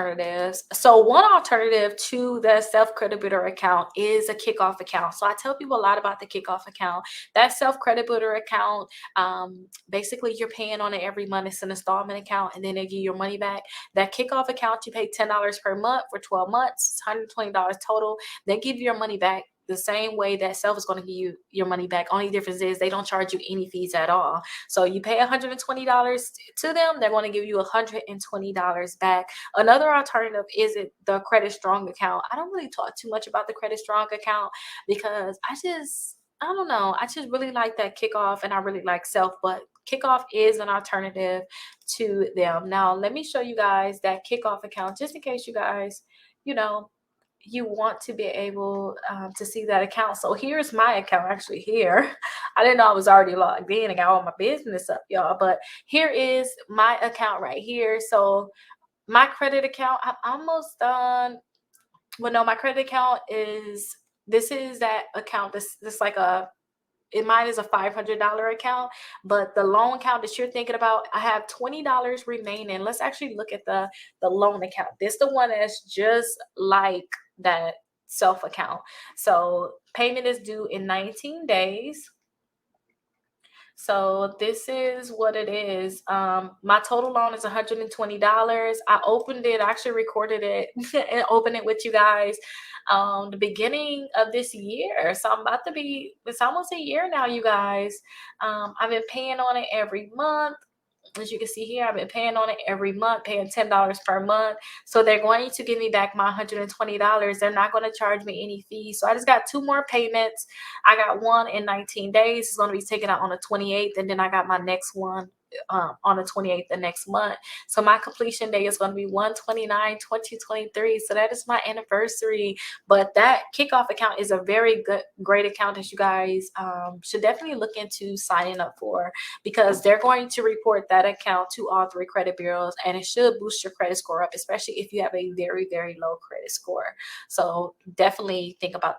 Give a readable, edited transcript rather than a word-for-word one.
alternatives. So one alternative to the self credit builder account is a kickoff account. So I tell people a lot about the kickoff account. That self credit builder account, basically you're paying on it every month. It's an installment account, and then they give you your money back. That kickoff account, you pay $10 per month for 12 months. It's $120 total. They give you your money back the same way that self is going to give you your money back. Only difference is they don't charge you any fees at all. So you pay $120 to them, they're going to give you $120 back. Another alternative is the Credit Strong account. I don't really talk too much about the Credit Strong account because I don't know. I just really like that kickoff, and I really like self, but kickoff is an alternative to them. Now, let me show you guys that kickoff account just in case you guys, you know, you want to be able to see that account. So here's my account actually here. I didn't know I was already logged in and got all my business up, y'all, but here is my account right here. So my credit account, I'm almost done. Well, no, my credit account this is that account. This like mine is a $500 account, but the loan account that you're thinking about, I have $20 remaining. Let's actually look at the loan account. This the one that's just like that self account. So payment is due in 19 days. So this is what it is. My total loan is $120. I opened it, I actually recorded it and opened it with you guys the beginning of this year. So it's almost a year now, you guys. I've been paying on it every month. As you can see here, I've been paying on it every month, paying $10 per month. So they're going to give me back my $120. They're not going to charge me any fees. So I just got 2 more payments. I got one in 19 days. It's going to be taken out on the 28th. And then I got my next one on the 28th the next month. So my completion day is going to be 1/29/2023. So that is my anniversary. But that kickoff account is a very great account that you guys should definitely look into signing up for, because they're going to report that account to all 3 credit bureaus, and it should boost your credit score up, especially if you have a very, very low credit score. So definitely think about